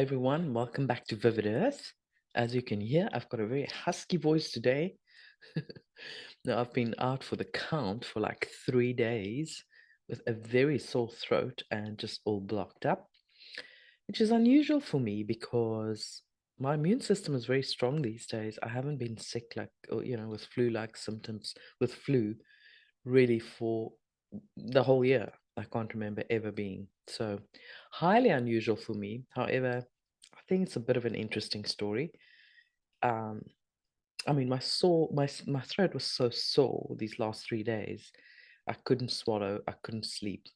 everyone. Welcome back to Vivid Earth. As you can hear, I've got a very husky voice today. Now, I've been out for the count for like 3 days with a very sore throat and just all blocked up, which is unusual for me because my immune system is very strong these days. I haven't been sick like, or, with flu-like symptoms with flu really for the whole year. I can't remember ever being so highly unusual for me. However, I think it's a bit of an interesting story. Um, I mean, my throat was so sore these last 3 days. I couldn't swallow. I couldn't sleep.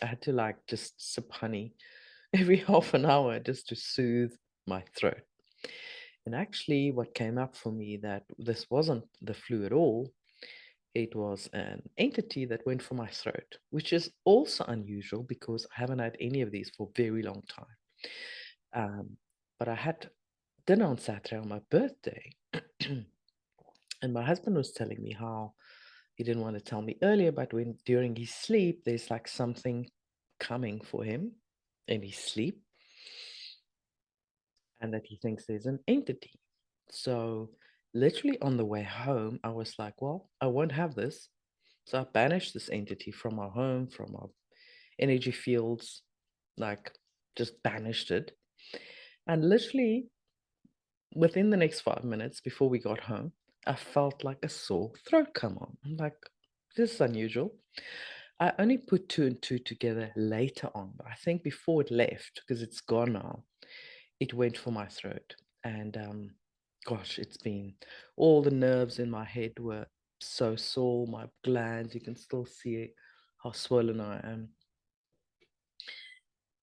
I had to like just sip honey every half an hour just to soothe my throat. And actually, what came up for me that this wasn't the flu at all. It was an entity that went for my throat, which is also unusual because I haven't had any of these for a very long time. But I had dinner on Saturday on my birthday, and my husband was telling me how he didn't want to tell me earlier, but when during his sleep, there's like something coming for him in his sleep, and that he thinks there's an entity. So, literally on the way home, I was like, well, I won't have this. So I banished this entity from our home, from our energy fields, like just banished it. And literally within the next 5 minutes before we got home, I felt like a sore throat come on. I'm like, this is unusual. I only put two and two together later on, but I think before it left, because it's gone now, it went for my throat. And gosh, it's been all the nerves in my head were so sore, my glands, you can still see how swollen I am.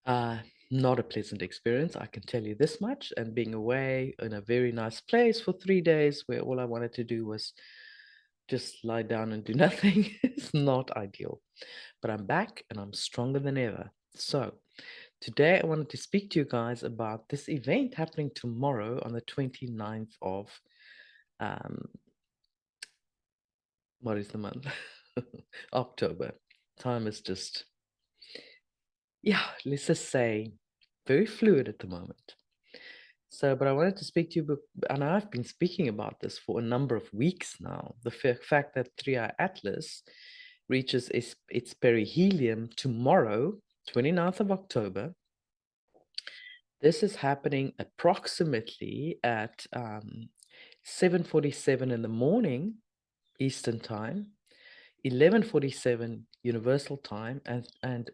Uh, Not a pleasant experience, I can tell you this much. And being away in a very nice place for 3 days where all I wanted to do was just lie down and do nothing is not ideal. But I'm back and I'm stronger than ever. So, today I wanted to speak to you guys about this event happening tomorrow on the 29th of um, what is the month? October. Time is just, yeah, let's just say very fluid at the moment. So, but I wanted to speak to you, and I've been speaking about this for a number of weeks now. The fact that 3i Atlas reaches its perihelion tomorrow, 29th of October. This is happening approximately at 7:47 in the morning, Eastern Time, 11:47 Universal Time, and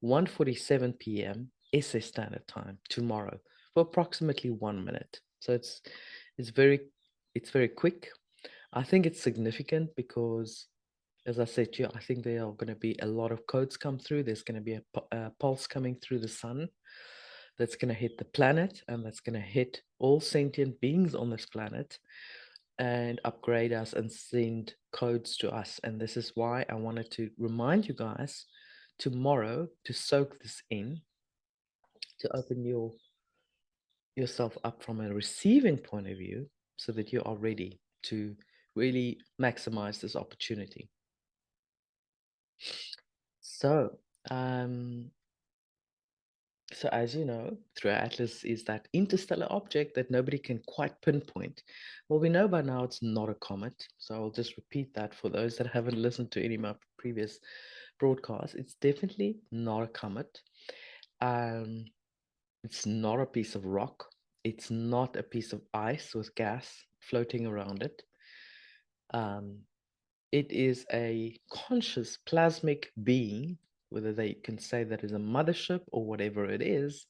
1:47 p.m. SA Standard Time tomorrow for approximately 1 minute. So it's very it's very quick. I think it's significant because, as I said to you, I think there are going to be a lot of codes come through. There's going to be a pulse coming through the sun that's going to hit the planet, and that's going to hit all sentient beings on this planet and upgrade us and send codes to us. And this is why I wanted to remind you guys tomorrow to soak this in, to open yourself up from a receiving point of view so that you are ready to really maximize this opportunity. So, um, so as you know, through Atlas is that interstellar object that nobody can quite pinpoint. Well, we know by now it's not a comet. So I'll just repeat that for those that haven't listened to any of my previous broadcasts. It's definitely not a comet. Um, it's not a piece of rock. It's not a piece of ice with gas floating around it. Um, it is a conscious plasmic being, whether they can say that is a mothership or whatever it is.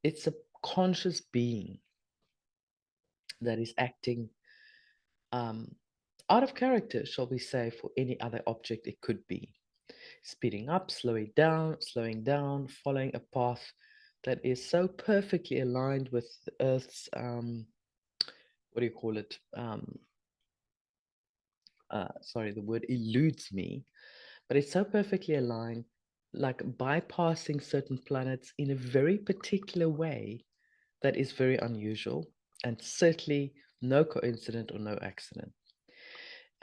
It's a conscious being that is acting um, out of character, shall we say, for any other object it could be. Speeding up, slowing down, following a path that is so perfectly aligned with the Earth's, what do you call it? Sorry, the word eludes me, but it's so perfectly aligned, like bypassing certain planets in a very particular way that is very unusual and certainly no coincidence or no accident.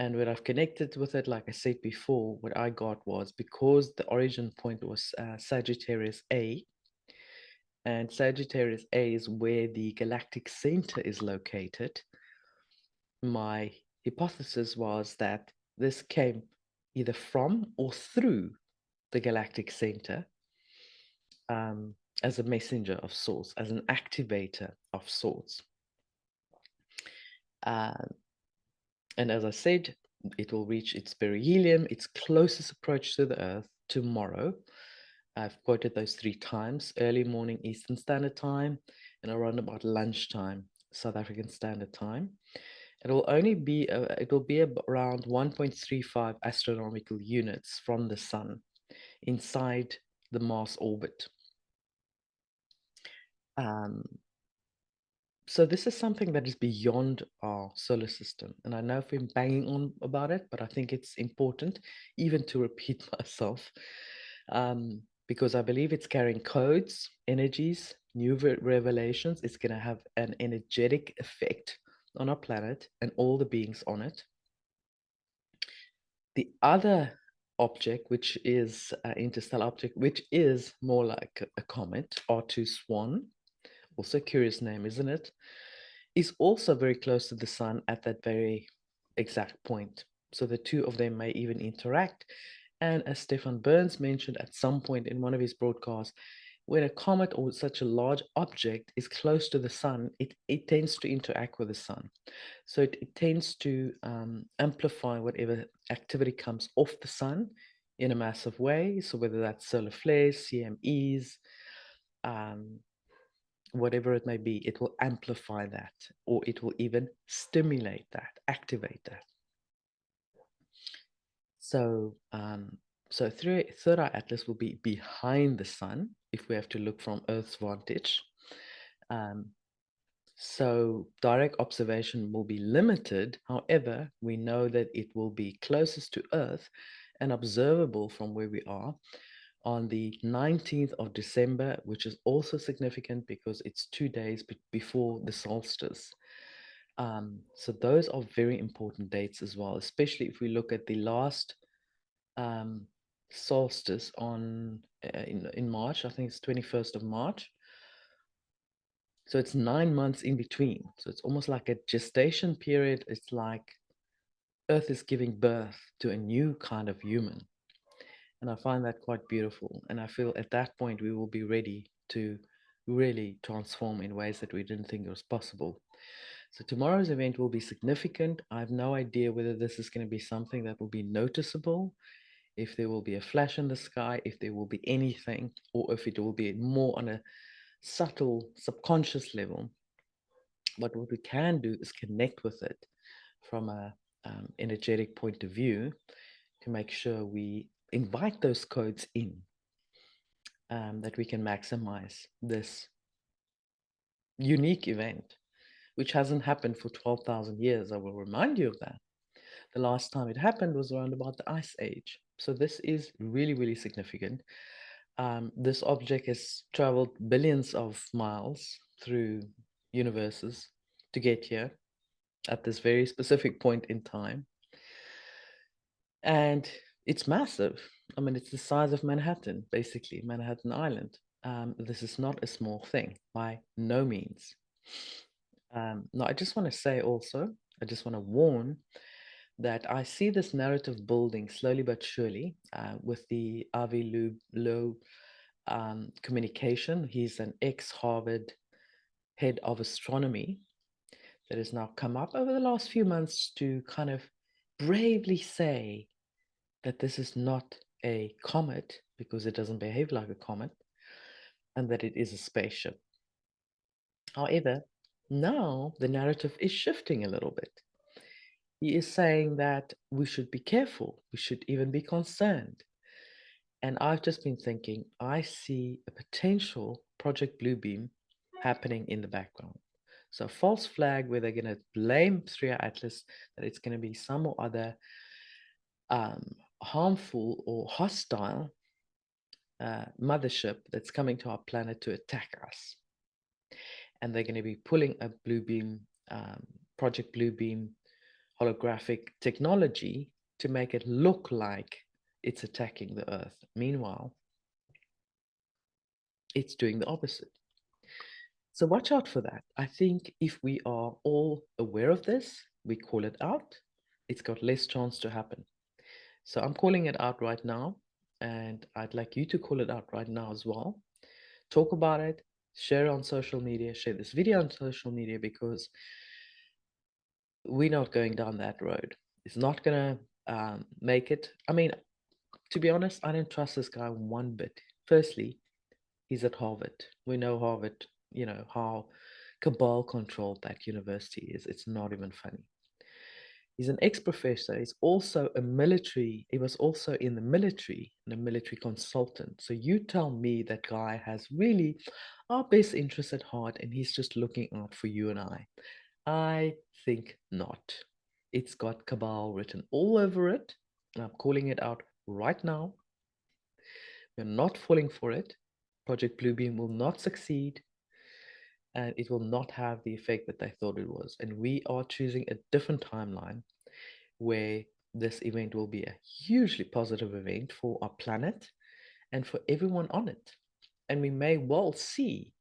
And when I've connected with it, like I said before, what I got was because the origin point was Sagittarius A, and Sagittarius A is where the galactic center is located. My hypothesis was that this came either from or through the galactic center, as a messenger of sorts, as an activator of sorts. And as I said, it will reach its perihelion, its closest approach to the Earth, tomorrow. I've quoted those 3 times: early morning Eastern Standard Time and around about lunchtime South African Standard Time. It will only be around 1.35 astronomical units from the Sun inside the Mars orbit. So this is something that is beyond our solar system. And I know I've been banging on about it, but I think it's important even to repeat myself, because I believe it's carrying codes, energies, new revelations. It's going to have an energetic effect on our planet and all the beings on it. The other object, which is an interstellar object, which is more like a comet, R2 SWAN, also a curious name, isn't it? Is also very close to the Sun at that very exact point. So the two of them may even interact. And as Stefan Burns mentioned at some point in one of his broadcasts, when a comet or such a large object is close to the Sun, it tends to interact with the Sun. So it tends to amplify whatever activity comes off the Sun in a massive way. So whether that's solar flares, CMEs, whatever it may be, it will amplify that, or it will even stimulate that, activate that. So, third eye atlas will be behind the Sun if we have to look from Earth's vantage. So direct observation will be limited. However, we know that it will be closest to Earth and observable from where we are on the 19th of December, which is also significant because it's 2 days before the solstice. So those are very important dates as well, especially if we look at the last solstice on in March. I think it's 21st of March. So it's 9 months in between. So it's almost like a gestation period. It's like Earth is giving birth to a new kind of human. And I find that quite beautiful. And I feel at that point, we will be ready to really transform in ways that we didn't think was possible. So tomorrow's event will be significant. I have no idea whether this is going to be something that will be noticeable, if there will be a flash in the sky, if there will be anything, or if it will be more on a subtle, subconscious level. But what we can do is connect with it from a energetic point of view to make sure we invite those codes in, that we can maximize this unique event, which hasn't happened for 12,000 years. I will remind you of that. The last time it happened was around about the Ice Age. So this is really, really significant. This object has traveled billions of miles through universes to get here at this very specific point in time. And it's massive. I mean, it's the size of Manhattan, basically, Manhattan Island. This is not a small thing, by no means. Now, I just want to say also, I just want to warn that I see this narrative building slowly but surely with the Avi Loeb communication. He's an ex-Harvard head of astronomy that has now come up over the last few months to kind of bravely say that this is not a comet because it doesn't behave like a comet, and that it is a spaceship. However, now the narrative is shifting a little bit. He is saying that we should be careful, we should even be concerned. And I've just been thinking, I see a potential Project Bluebeam happening in the background. So a false flag where they're going to blame 3i Atlas that it's going to be some or other harmful or hostile mothership that's coming to our planet to attack us. And they're going to be pulling a Bluebeam, Project Bluebeam holographic technology to make it look like it's attacking the Earth. Meanwhile, it's doing the opposite. So watch out for that. I think if we are all aware of this, we call it out, it's got less chance to happen. So I'm calling it out right now, and I'd like you to call it out right now as well. Talk about it, share it on social media, share this video on social media, because we're not going down that road. It's not going to make it. I mean, to be honest, I don't trust this guy one bit. Firstly, he's at Harvard. We know Harvard, how cabal controlled that university is. It's not even funny. He's an ex-professor. He's also a military. He was also in the military and a military consultant. So you tell me that guy has really our best interests at heart and he's just looking out for you and I. I think not. It's got cabal written all over it, and I'm calling it out right now. We're not falling for it. Project Bluebeam will not succeed, and it will not have the effect that they thought it was. And we are choosing a different timeline where this event will be a hugely positive event for our planet and for everyone on it. And we may well see,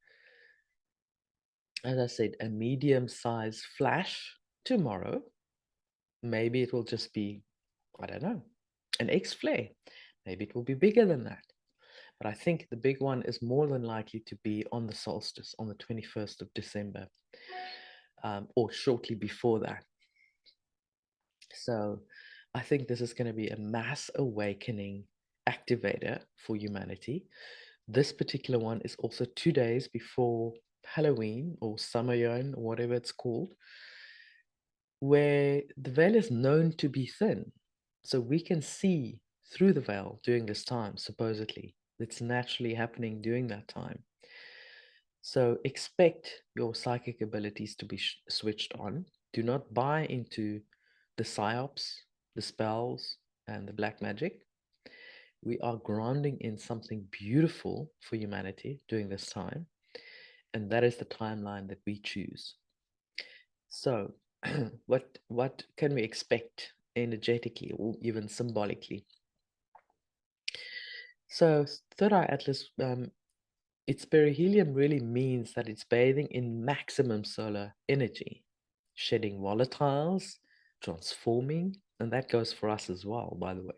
as I said, a medium-sized flash tomorrow. Maybe it will just be, I don't know, an X flare. Maybe it will be bigger than that. But I think the big one is more than likely to be on the solstice on the 21st of December, or shortly before that. So I think this is going to be a mass awakening activator for humanity. This particular one is also 2 days before Halloween or Samayon or whatever it's called, where the veil is known to be thin. So we can see through the veil during this time, supposedly. It's naturally happening during that time. So expect your psychic abilities to be switched on. Do not buy into the psyops, the spells, and the black magic. We are grounding in something beautiful for humanity during this time, and that is the timeline that we choose. So, what can we expect energetically or even symbolically? So, Third Eye Atlas, its perihelion really means that it's bathing in maximum solar energy, shedding volatiles, transforming, and that goes for us as well, by the way,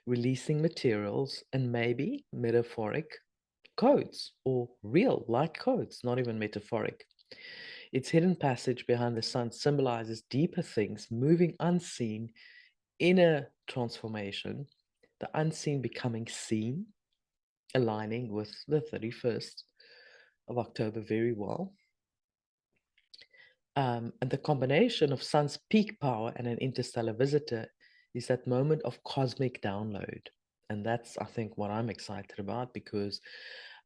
releasing materials and maybe metaphoric codes or real light codes, not even metaphoric. Its hidden passage behind the sun symbolizes deeper things, moving unseen, inner transformation, the unseen becoming seen, aligning with the 31st of October very well. And the combination of sun's peak power and an interstellar visitor is that moment of cosmic download. And that's, I think, what I'm excited about, because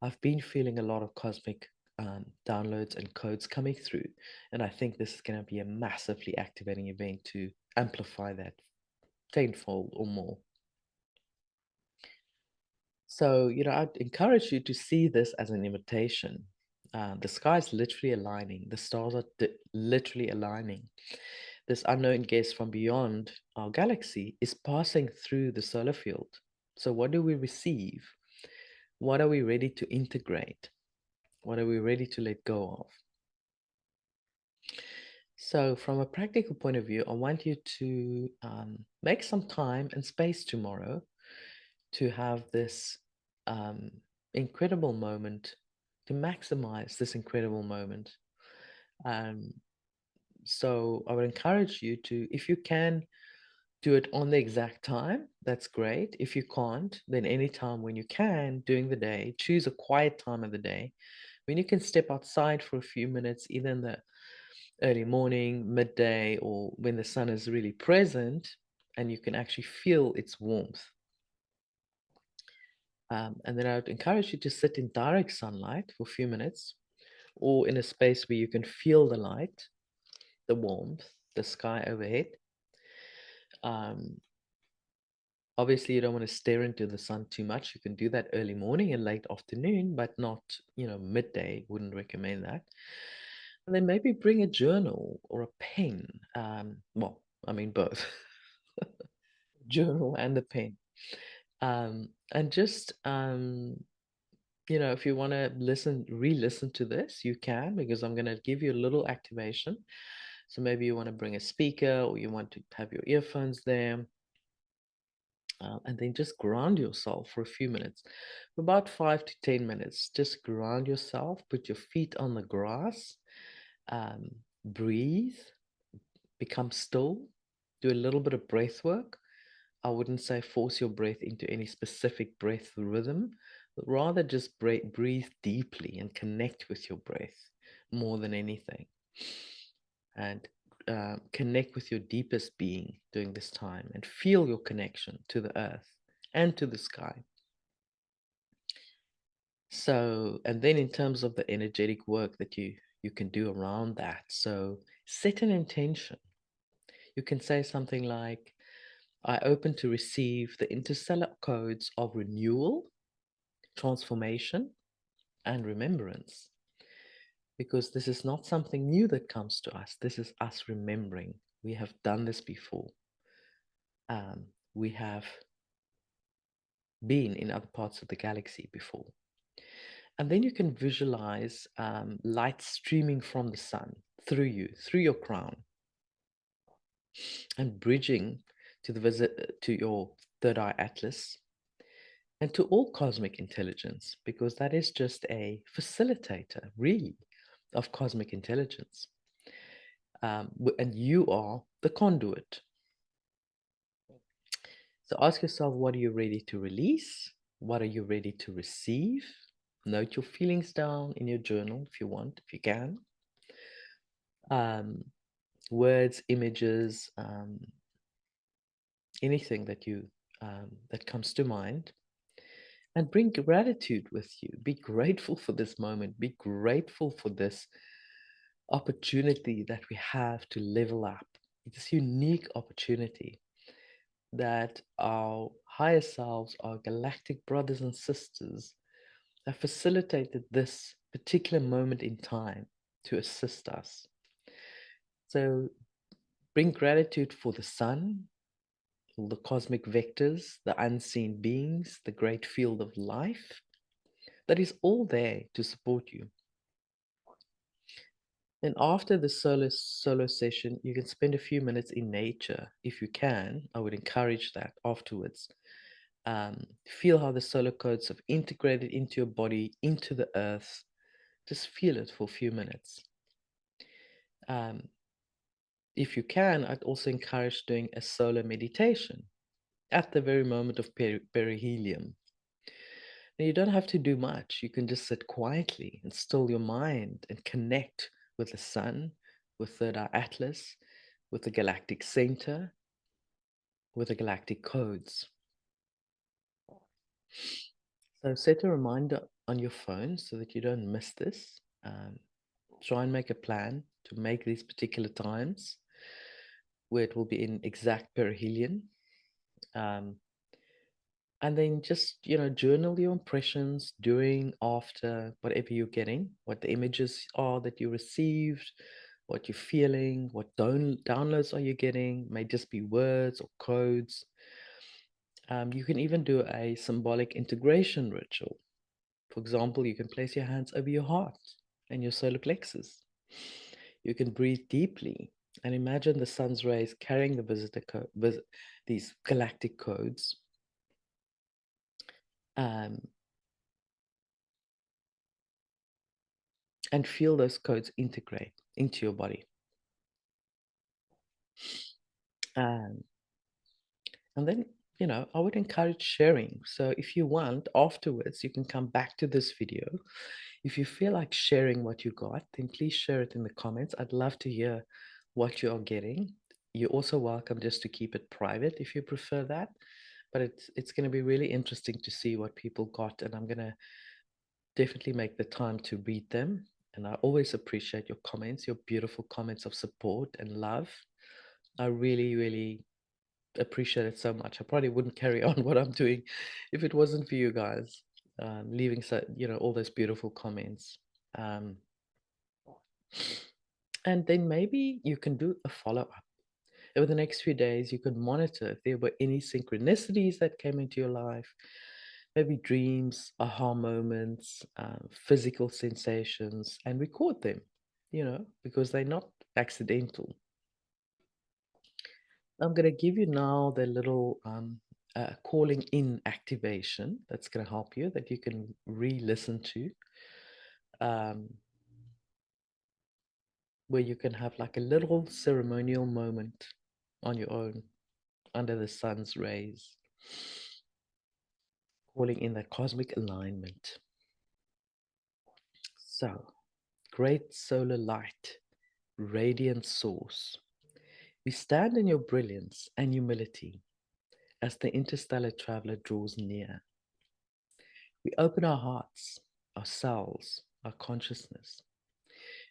I've been feeling a lot of cosmic downloads and codes coming through. And I think this is going to be a massively activating event to amplify that tenfold or more. So, I'd encourage you to see this as an invitation. The sky's literally aligning, the stars are literally aligning. This unknown guest from beyond our galaxy is passing through the solar field. So, what do we receive? What are we ready to integrate? What are we ready to let go of? So, from a practical point of view, I want you to make some time and space tomorrow to have this incredible moment, to maximize this incredible moment. So I would encourage you to, if you can, do it on the exact time. That's great. If you can't, then anytime when you can during the day, choose a quiet time of the day when you can step outside for a few minutes, either in the early morning, midday, or when the sun is really present and you can actually feel its warmth. And then I would encourage you to sit in direct sunlight for a few minutes, or in a space where you can feel the light, the warmth, the sky overhead. Obviously, you don't want to stare into the sun too much. You can do that early morning and late afternoon, but not, midday. Wouldn't recommend that. And then maybe bring a journal or a pen. Well, I mean both, journal and the pen. And just if you want to re-listen to this, you can, because I'm going to give you a little activation. So maybe you want to bring a speaker, or you want to have your earphones there, and then just ground yourself for a few minutes, for about 5 to 10 minutes. Just ground yourself, put your feet on the grass, um, breathe, become still, do a little bit of breath work. I wouldn't say force your breath into any specific breath rhythm, but rather just breathe deeply and connect with your breath more than anything. And connect with your deepest being during this time, and feel your connection to the earth and to the sky. So, and then in terms of the energetic work that you can do around that, so set an intention. You can say something like, I open to receive the interstellar codes of renewal, transformation, and remembrance. Because this is not something new that comes to us. This is us remembering. We have done this before. We have been in other parts of the galaxy before. And then you can visualize light streaming from the sun through you, through your crown, and bridging to the visit to your third eye atlas, and to all cosmic intelligence, because that is just a facilitator, really, of cosmic intelligence. And you are the conduit. So ask yourself, what are you ready to release? What are you ready to receive? Note your feelings down in your journal if you want, if you can. Words, images, anything that comes to mind. And bring gratitude with you. Be grateful for this moment. Be grateful for this opportunity that we have to level up. It's a unique opportunity that our higher selves, our galactic brothers and sisters, have facilitated this particular moment in time to assist us. So bring gratitude for the sun, all the cosmic vectors, the unseen beings, the great field of life that is all there to support you. And after the solo session, you can spend a few minutes in nature if you can. I would encourage that afterwards. Feel how the solar codes have integrated into your body, into the earth. Just feel it for a few minutes. If you can, I'd also encourage doing a solar meditation at the very moment of perihelion. And you don't have to do much. You can just sit quietly and still your mind and connect with the sun, with third eye atlas, with the Galactic Centre, with the galactic codes. So set a reminder on your phone so that you don't miss this. Try and make a plan to make these particular times where it will be in exact perihelion. And then just, journal your impressions during, after, whatever you're getting, what the images are that you received, what you're feeling, what downloads are you getting. May just be words or codes. You can even do a symbolic integration ritual. For example, you can place your hands over your heart and your solar plexus. You can breathe deeply and imagine the sun's rays carrying the these galactic codes. And feel those codes integrate into your body. And then, I would encourage sharing. So if you want, afterwards, you can come back to this video. If you feel like sharing what you got, then please share it in the comments. I'd love to hear what you are getting. You're also welcome just to keep it private if you prefer that. But it's going to be really interesting to see what people got, and I'm going to definitely make the time to read them. And I always appreciate your comments, your beautiful comments of support and love. I really, really appreciate it so much. I probably wouldn't carry on what I'm doing if it wasn't for you guys leaving all those beautiful comments. And then maybe you can do a follow-up. Over the next few days, you can monitor if there were any synchronicities that came into your life. maybe dreams, aha moments, physical sensations, and record them, because they're not accidental. I'm going to give you now the little calling in activation that's going to help you, that you can re-listen to, um, where you can have like a little ceremonial moment on your own under the sun's rays, calling in that cosmic alignment. So, great solar light, radiant source, we stand in your brilliance and humility as the interstellar traveler draws near. We open our hearts, our selves, our consciousness.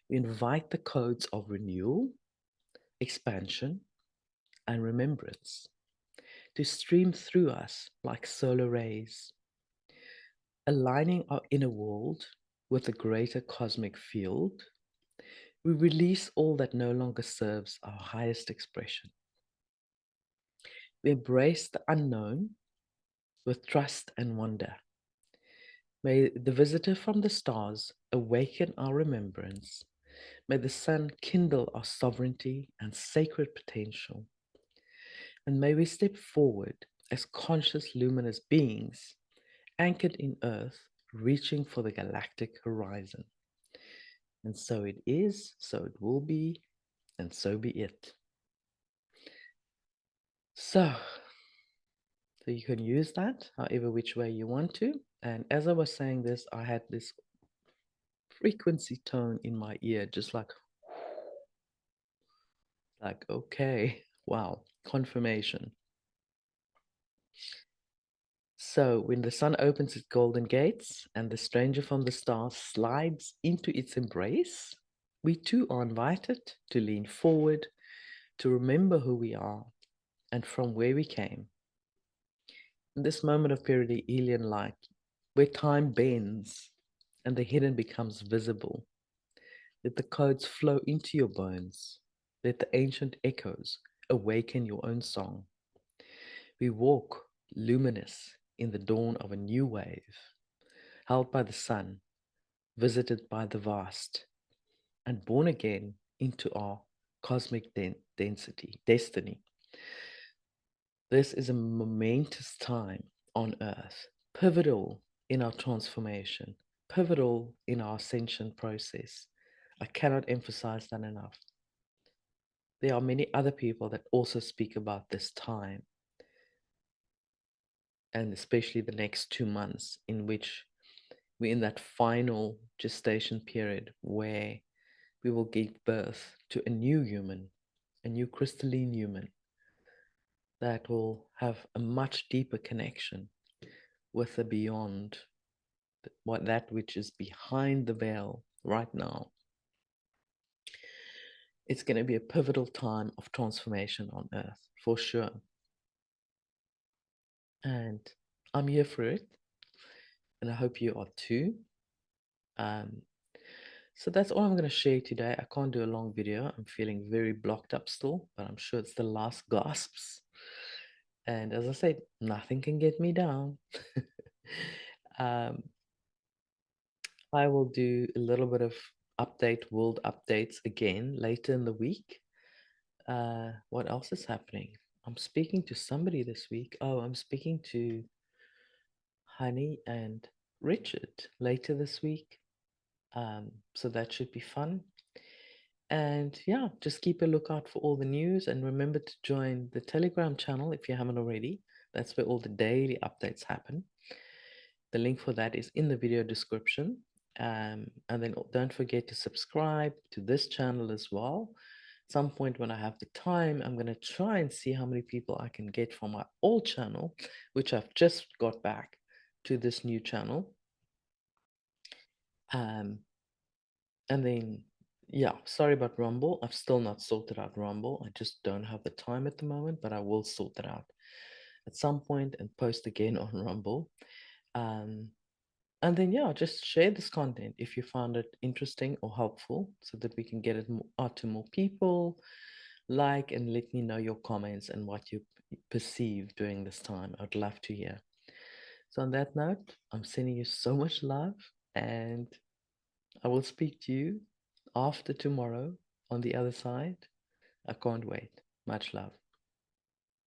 We invite the codes of renewal, expansion, and remembrance to stream through us like solar rays, aligning our inner world with the greater cosmic field. We release all that no longer serves our highest expression. We embrace the unknown with trust and wonder. May the visitor from the stars awaken our remembrance. May the sun kindle our sovereignty and sacred potential. And may we step forward as conscious luminous beings, anchored in earth, reaching for the galactic horizon. And so it is, so it will be, and so be it. So you can use that however which way you want to. And as I was saying this, I had this frequency tone in my ear, just like, okay, wow, confirmation. So when the sun opens its golden gates and the stranger from the stars slides into its embrace, we too are invited to lean forward, to remember who we are and from where we came. In this moment of perihelion light, where time bends and the hidden becomes visible, let the codes flow into your bones. Let the ancient echoes awaken your own song. We walk luminous in the dawn of a new wave, held by the sun, visited by the vast, and born again into our cosmic destiny. This is a momentous time on earth, pivotal in our transformation, pivotal in our ascension process. I cannot emphasize that enough. There are many other people that also speak about this time, and especially the next 2 months, in which we're in that final gestation period where we will give birth to a new human, a new crystalline human that will have a much deeper connection with the beyond, that which is behind the veil right now. It's going to be a pivotal time of transformation on earth, for sure. And I'm here for it. And I hope you are too. So that's all I'm going to share today. I can't do a long video. I'm feeling very blocked up still, but I'm sure it's the last gasps. And as I said, nothing can get me down. I will do a little bit of world updates again later in the week. What else is happening? I'm speaking to somebody this week. Oh, I'm speaking to Honey and Richard later this week. So that should be fun. And yeah, just keep a lookout for all the news, and remember to join the Telegram channel if you haven't already. That's where all the daily updates happen. The link for that is in the video description. And then don't forget to subscribe to this channel as well. At some point when I have the time, I'm going to try and see how many people I can get from my old channel, which I've just got back to this new channel. And then, yeah, sorry about Rumble. I've still not sorted out Rumble. I just don't have the time at the moment, but I will sort it out at some point and post again on Rumble. And then, yeah, just share this content if you found it interesting or helpful so that we can get it out to more people. Like and let me know your comments and what you perceive during this time. I'd love to hear. So on that note, I'm sending you so much love, and I will speak to you after tomorrow on the other side. I can't wait. Much love.